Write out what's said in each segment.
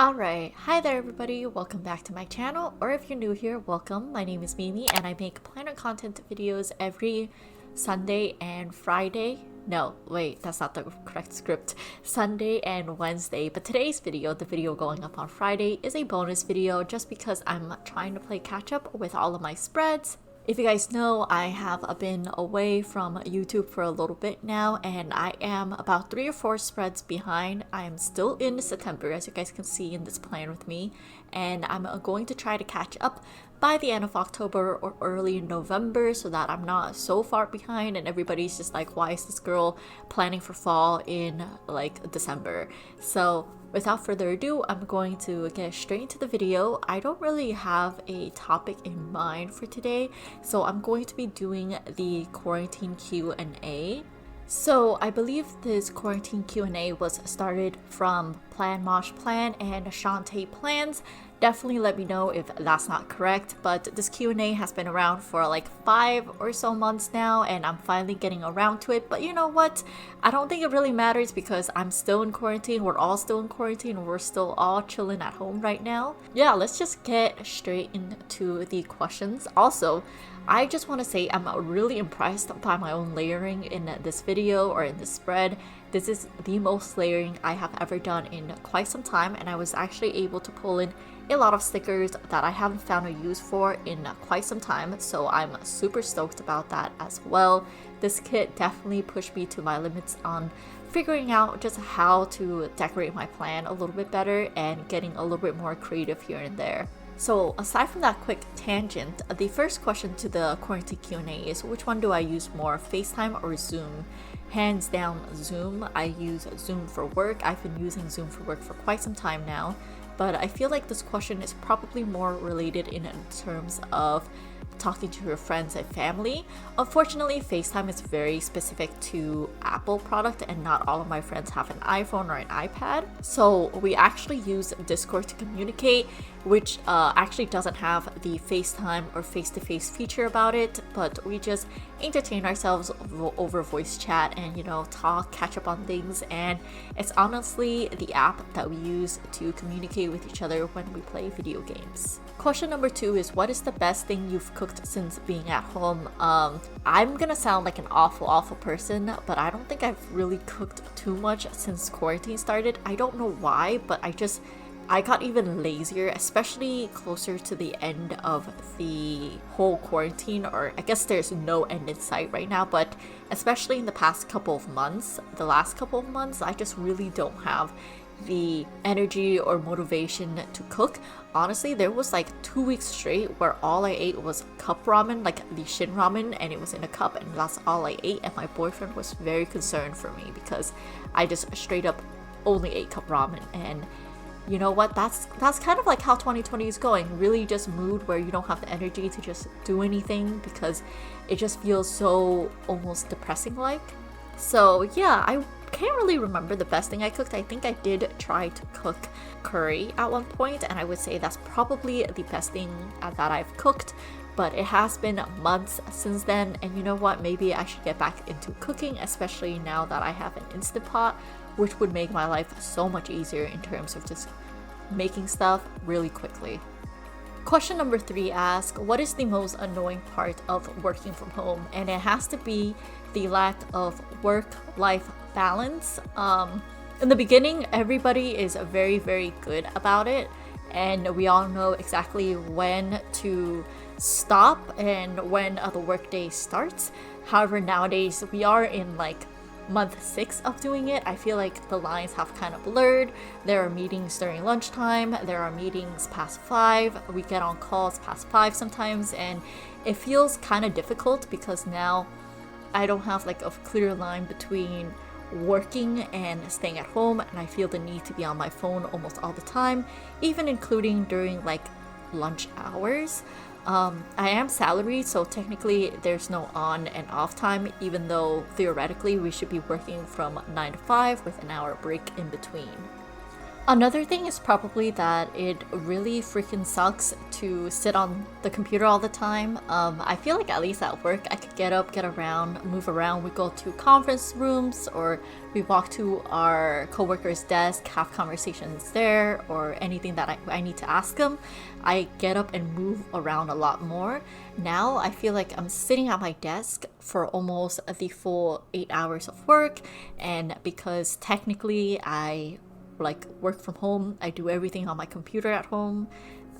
Alright, hi there everybody, welcome back to my channel, or if you're new here, welcome. My name is Mimi and I make planner content videos every Sunday and Friday. No, wait, that's not the correct script. Sunday and Wednesday, but today's video, the video going up on Friday, is a bonus video just because I'm trying to play catch up with all of my spreads. If you guys know, I have been away from YouTube for a little bit now, and I am about 3 or 4 spreads behind. I am still in September, as you guys can see in this plan with me, and I'm going to try to catch up by the end of October or early November so that I'm not so far behind and everybody's just like, why is this girl planning for fall in like December? So without further ado, I'm going to get straight into the video. I don't really have a topic in mind for today, so I'm going to be doing the quarantine Q&A. So I believe this quarantine Q&A was started from Plan Mosh Plan and Shantae Plans. Definitely let me know if that's not correct, but this Q&A has been around for like 5 or so months now and I'm finally getting around to it. But you know what? I don't think it really matters because I'm still in quarantine. We're all still in quarantine. We're still all chilling at home right now. Yeah, let's just get straight into the questions. Also, I just want to say I'm really impressed by my own layering in this video or in this spread. This is the most layering I have ever done in quite some time, and I was actually able to pull in a lot of stickers that I haven't found a use for in quite some time, so I'm super stoked about that as well. This kit definitely pushed me to my limits on figuring out just how to decorate my plan a little bit better and getting a little bit more creative here and there. So aside from that quick tangent, the first question to the quarantine Q&A is which one do I use more, FaceTime or Zoom? Hands down Zoom. I use Zoom for work. I've been using Zoom for work for quite some time now, but I feel like this question is probably more related in terms of talking to your friends and family. Unfortunately, FaceTime is very specific to Apple product and not all of my friends have an iPhone or an iPad. So we actually use Discord to communicate, which actually doesn't have the FaceTime or face-to-face feature about it, but we just entertain ourselves over voice chat and, you know, talk, catch up on things, and it's honestly the app that we use to communicate with each other when we play video games. Question number 2 is what is the best thing you've cooked since being at home? I'm gonna sound like an awful person, but I don't think I've really cooked too much since quarantine started. I don't know why, but I got even lazier, especially closer to the end of the whole quarantine, or I guess there's no end in sight right now, but especially in the past couple of months, the last couple of months, I just really don't have the energy or motivation to cook. Honestly, there was like 2 weeks straight where all I ate was cup ramen, like the shin ramen, and it was in a cup and that's all I ate, and my boyfriend was very concerned for me because I just straight up only ate cup ramen. And you know what, that's kind of like how 2020 is going, really just mood where you don't have the energy to just do anything because it just feels so almost depressing like. So yeah, I can't really remember the best thing I cooked. I think I did try to cook curry at one point, and I would say that's probably the best thing that I've cooked, but it has been months since then. And you know what, maybe I should get back into cooking, especially now that I have an Instant Pot, which would make my life so much easier in terms of just making stuff really quickly. Question number 3 asks, what is the most annoying part of working from home? And it has to be the lack of work-life balance. In the beginning, everybody is very good about it, and we all know exactly when to stop and when the workday starts. However, nowadays we are in like month 6 of doing it. I feel like the lines have kind of blurred. There are meetings during lunchtime, there are meetings past 5, we get on calls past 5 sometimes, and it feels kind of difficult because now I don't have like a clear line between working and staying at home, and I feel the need to be on my phone almost all the time, even including during like lunch hours. I am salaried, so technically there's no on and off time, even though theoretically we should be working from 9 to 5 with an hour break in between. Another thing is probably that it really freaking sucks to sit on the computer all the time. I feel like at least at work I could get up, get around, move around. We go to conference rooms or we walk to our coworker's desk, have conversations there or anything that I need to ask them. I get up and move around a lot more. Now I feel like I'm sitting at my desk for almost the full 8 hours of work, and because technically I like work from home, I do everything on my computer at home,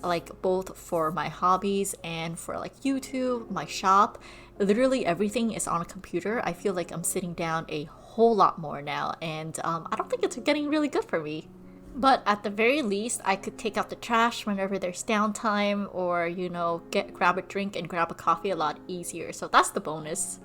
like both for my hobbies and for like YouTube, my shop. Literally everything is on a computer. I feel like I'm sitting down a whole lot more now, and I don't think it's getting really good for me. But at the very least, I could take out the trash whenever there's downtime, or grab a drink and grab a coffee a lot easier. So that's the bonus.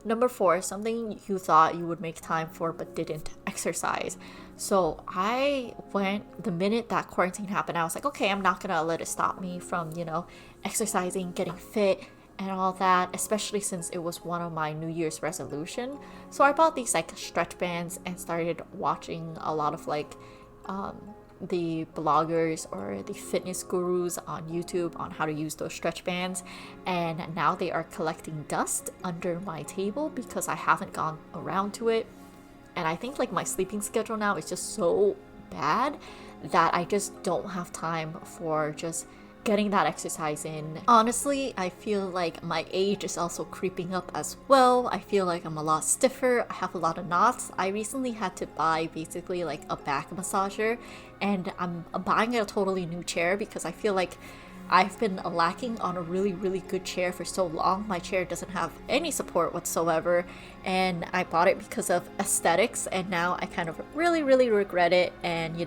Number 4, something you thought you would make time for but didn't: exercise. So I went, the minute that quarantine happened, I was like, okay, I'm not gonna let it stop me from, exercising, getting fit and all that, especially since it was one of my New Year's resolution. So I bought these like stretch bands and started watching a lot of like the bloggers or the fitness gurus on YouTube on how to use those stretch bands, and now they are collecting dust under my table because I haven't gone around to it. And I think like my sleeping schedule now is just so bad that I just don't have time for just getting that exercise in. Honestly, I feel like my age is also creeping up as well. I feel like I'm a lot stiffer. I have a lot of knots. I recently had to buy basically like a back massager, and I'm buying a totally new chair because I feel like I've been lacking on a really, really good chair for so long. My chair doesn't have any support whatsoever, and I bought it because of aesthetics, and now I kind of really, really regret it. And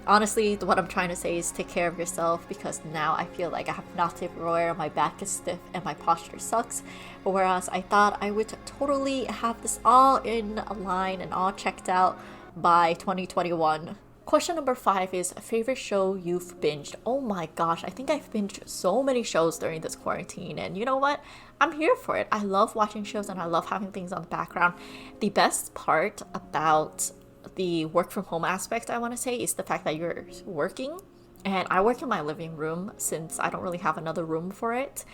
honestly, what I'm trying to say is take care of yourself, because now I feel like I have nothing everywhere, my back is stiff and my posture sucks. Whereas I thought I would totally have this all in a line and all checked out by 2021. Question number 5 is favorite show you've binged. Oh my gosh, I think I've binged so many shows during this quarantine, and you know what? I'm here for it. I love watching shows and I love having things on the background. The best part about the work from home aspect, I want to say, is the fact that you're working, and I work in my living room since I don't really have another room for it.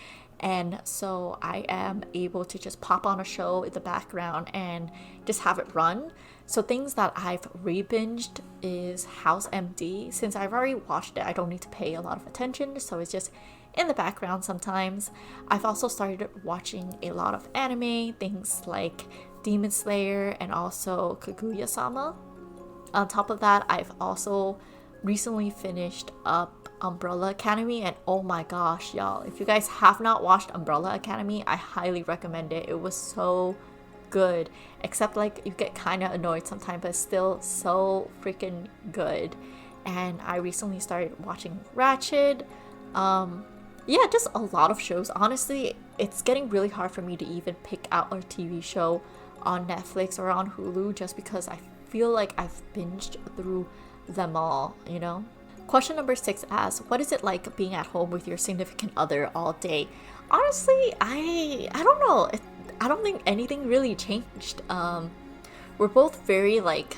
And so I am able to just pop on a show in the background and just have it run. So things that I've re-binged is House MD. Since I've already watched it, I don't need to pay a lot of attention, so it's just in the background sometimes. I've also started watching a lot of anime, things like Demon Slayer and also Kaguya-sama. On top of that, I've also recently finished up Umbrella Academy, and oh my gosh, y'all, if you guys have not watched Umbrella Academy, I highly recommend it. It was so good, except like you get kind of annoyed sometimes, but still so freaking good. And I recently started watching Ratched. Yeah, just a lot of shows. Honestly, it's getting really hard for me to even pick out a TV show on Netflix or on Hulu, just because I feel like I've binged through them all. Question number 6 asks, what is it like being at home with your significant other all day? Honestly, I don't know. I don't think anything really changed. We're both very like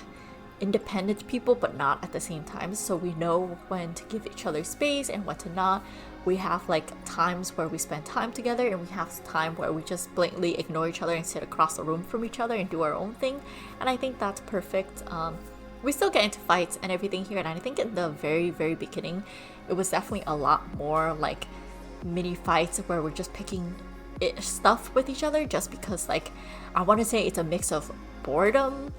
independent people, but not at the same time. So we know when to give each other space and what to not. We have like times where we spend time together, and we have time where we just blatantly ignore each other and sit across the room from each other and do our own thing. And I think that's perfect. We still get into fights and everything here, and I think in the very, very beginning, it was definitely a lot more like mini fights where we're just picking stuff with each other, just because like I want to say it's a mix of boredom,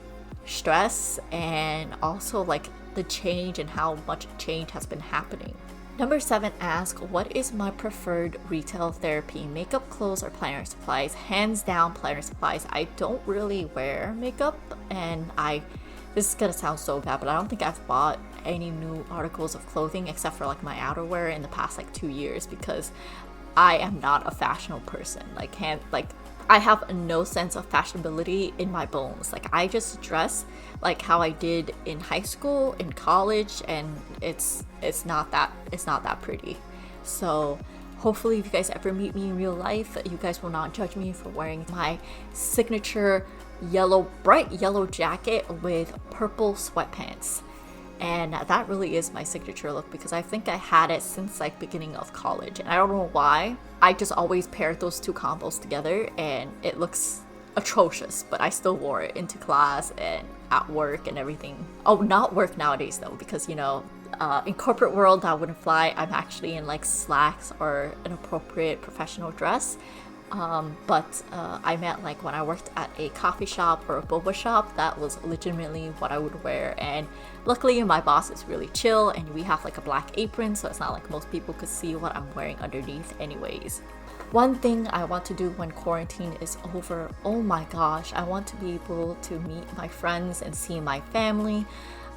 stress, and also like the change and how much change has been happening. Number 7 asks, what is my preferred retail therapy? Makeup, clothes, or planner supplies? Hands down, planner supplies. I don't really wear makeup, and this is gonna sound so bad, but I don't think I've bought any new articles of clothing except for like my outerwear in the past like 2 years, because I am not a fashionable person. I have no sense of fashionability in my bones. Like I just dress like how I did in high school, in college, and it's not that pretty. So hopefully if you guys ever meet me in real life, you guys will not judge me for wearing my signature bright yellow jacket with purple sweatpants. And that really is my signature look because I think I had it since like beginning of college, and I don't know why. I just always paired those two combos together and it looks atrocious, but I still wore it into class and at work and everything. Oh, not work nowadays though, because you know, in corporate world that wouldn't fly. I'm actually in like slacks or an appropriate professional dress. But I meant like when I worked at a coffee shop or a boba shop, that was legitimately what I would wear. And luckily my boss is really chill and we have like a black apron, so it's not like most people could see what I'm wearing underneath anyways. One thing I want to do when quarantine is over, oh my gosh, I want to be able to meet my friends and see my family.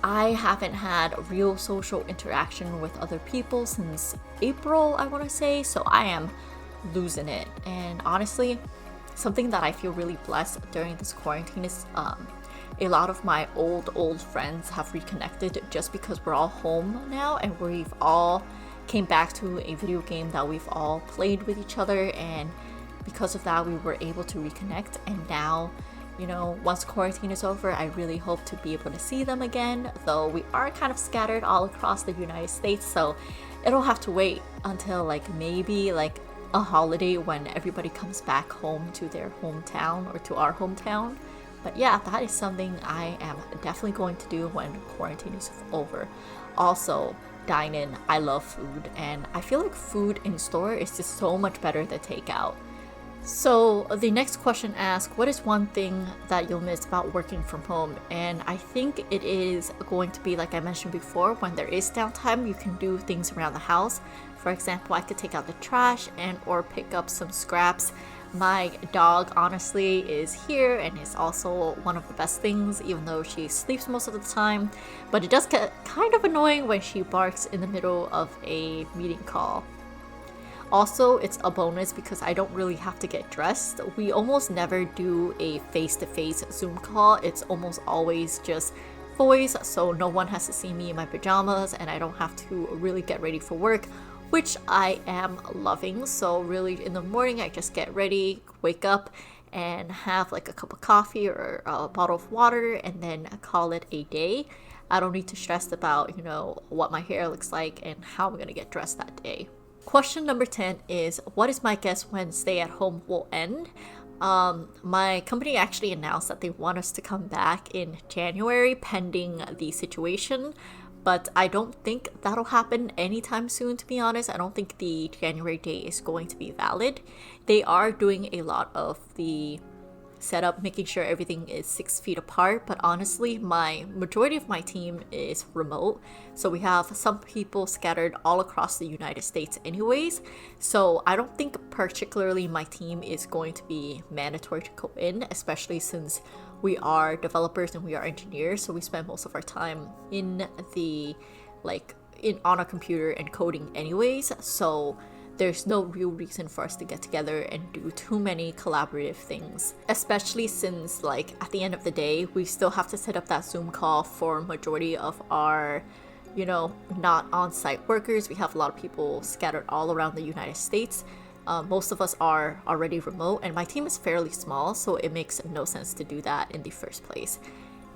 I haven't had real social interaction with other people since April, I want to say, so I am losing it. And honestly, something that I feel really blessed during this quarantine is a lot of my old friends have reconnected just because we're all home now and we've all came back to a video game that we've all played with each other, and because of that we were able to reconnect. And now, you know, once quarantine is over, I really hope to be able to see them again, though we are kind of scattered all across the United States, so it'll have to wait until like maybe like a holiday when everybody comes back home to their hometown or to our hometown. But yeah, that is something I am definitely going to do when quarantine is over. Also, dine in. I love food, and I feel like food in store is just so much better than takeout. So the next question asks, what is one thing that you'll miss about working from home? And I think it is going to be, like I mentioned before, when there is downtime, you can do things around the house. For example, I could take out the trash and or pick up some scraps. My dog honestly is here and is also one of the best things, even though she sleeps most of the time. But it does get kind of annoying when she barks in the middle of a meeting call. Also, it's a bonus because I don't really have to get dressed. We almost never do a face-to-face Zoom call. It's almost always just voice, so no one has to see me in my pajamas and I don't have to really get ready for work, which I am loving. So really in the morning I just get ready, wake up and have like a cup of coffee or a bottle of water and then call it a day. I don't need to stress about, you know, what my hair looks like and how I'm gonna get dressed that day. Question number 10 is, what is my guess when stay at home will end? My company actually announced that they want us to come back in January pending the situation, but I don't think that'll happen anytime soon, to be honest. I don't think the January date is going to be valid. They are doing a lot of the setup, making sure everything is 6 feet apart, but honestly, majority of my team is remote, so we have some people scattered all across the United States anyways, so I don't think particularly my team is going to be mandatory to go in, especially since we are developers and we are engineers, so we spend most of our time in the on a computer and coding anyways, so there's no real reason for us to get together and do too many collaborative things, especially since like at the end of the day we still have to set up that Zoom call for majority of our, you know, not on-site workers. We have a lot of people scattered all around the United States. Most of us are already remote and my team is fairly small, so it makes no sense to do that in the first place.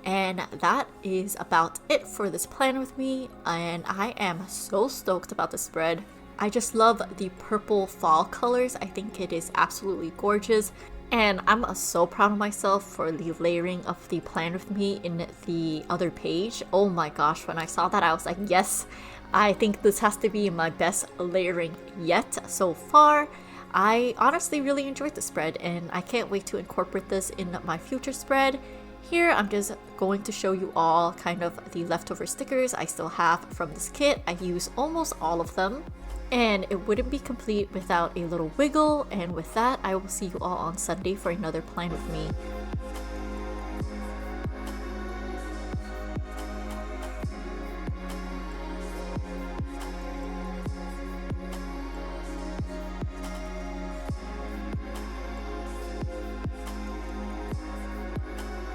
And that is about it for this plan with me, and I am so stoked about the spread. I just love the purple fall colors. I think it is absolutely gorgeous. And I'm so proud of myself for the layering of the plan with me in the other page. Oh my gosh, when I saw that, I was like, yes, I think this has to be my best layering yet so far. I honestly really enjoyed the spread and I can't wait to incorporate this in my future spread. Here, I'm just going to show you all kind of the leftover stickers I still have from this kit. I use almost all of them. And it wouldn't be complete without a little wiggle. And with that, I will see you all on Sunday for another plan with me.